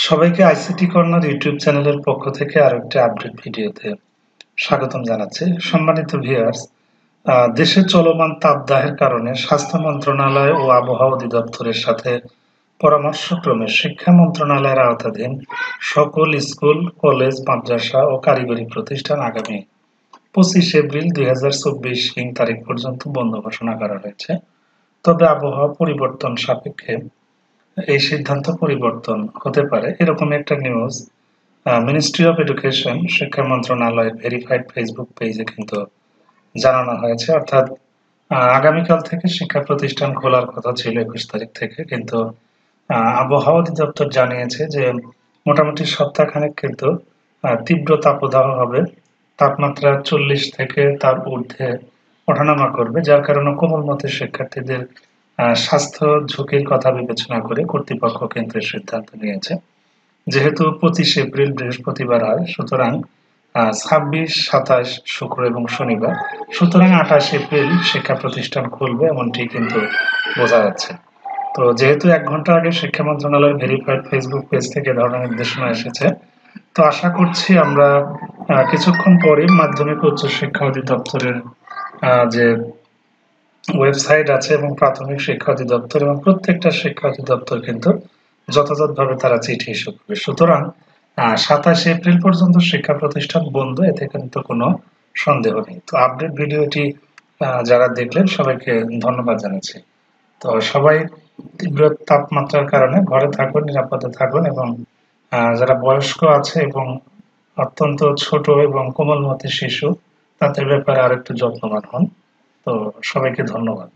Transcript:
সবাইকে ICT corner YouTube চ্যানেলের পক্ষ থেকে আরো একটি আপডেট ভিডিওতে স্বাগতম জানাচ্ছি। সম্মানিত ভিউয়ার্স, দেশে চলমান তাপদাহের কারণে স্বাস্থ্য মন্ত্রণালয় ও আবহাওয়া অধিদপ্তরের সাথে পরামর্শক্রমে শিক্ষা মন্ত্রণালয়ের আওতাধীন সকল স্কুল, কলেজ, মাদ্রাসা ও কারিগরি প্রতিষ্ঠান আগামী 25 এপ্রিল 2024 তারিখ পর্যন্ত বন্ধ ঘোষণা করা হয়েছে। তবে আবহাওয়া পরিবর্তন সাপেক্ষে এই সিদ্ধান্ত পরিবর্তন হতে পারে, এরকম একটা নিউজ মিনিস্ট্রি অফ এডুকেশন শিক্ষা মন্ত্রণালয়ের ভেরিফাইড ফেসবুক পেজে কিন্তু জানানো হয়েছে। অর্থাৎ আগামীকাল থেকে শিক্ষা প্রতিষ্ঠান খোলার কথা ছিল 21 তারিখ থেকে, কিন্তু আবহাওয়া অধিদপ্তর জানিয়েছে যে মোটামুটি সপ্তাহখানেক কিন্তু তীব্র তাপদাহ হবে। তাপমাত্রা 40 থেকে তার ঊর্ধ্বে ওঠানামা করবে, যার কারণে কোমলমতি শিক্ষার্থীদের স্বাস্থ্য ঝুঁকির কথা বিবেচনা করে কর্তৃপক্ষ কিন্তু এর সিদ্ধান্ত নিয়েছে। যেহেতু 25 এপ্রিল বৃহস্পতিবার হয়, সুতরাং 26, 27 শুক্র এবং শনিবার, সুতরাং 28 এপ্রিল শিক্ষা প্রতিষ্ঠান খুলবে এমনটি কিন্তু বোঝা যাচ্ছে। তো যেহেতু 1 ঘন্টা আগে শিক্ষা মন্ত্রণালয়ের ভেরিফাইড ফেসবুক পেজ থেকে ধরনের নির্দেশনা এসেছে, তো আশা করছি আমরা কিছুক্ষণ পরেই মাধ্যমিক উচ্চ শিক্ষা অধিদপ্তরের যে ওয়েবসাইট আছে এবং প্রাথমিক শিক্ষা অধিদপ্তর এবং প্রত্যেকটা শিক্ষা অধিদপ্তর কিন্তু যথাযথভাবে তারা চিঠি ইস্যু করবে। সুতরাং 27 এপ্রিল পর্যন্ত শিক্ষা প্রতিষ্ঠান বন্ধ, এতে কিন্তু কোনো সন্দেহ নেই। তো আপডেট ভিডিওটি যারা দেখলেন সবাইকে ধন্যবাদ জানাচ্ছি। তো সবাই তীব্র তাপমাত্রার কারণে ঘরে থাকুন, নিরাপদে থাকুন এবং যারা বয়স্ক আছে এবং অত্যন্ত ছোট এবং কোমলমতি শিশু, তাদের ব্যাপারে আরেকটু যত্নবান হন। তো সবাইকে ধন্যবাদ।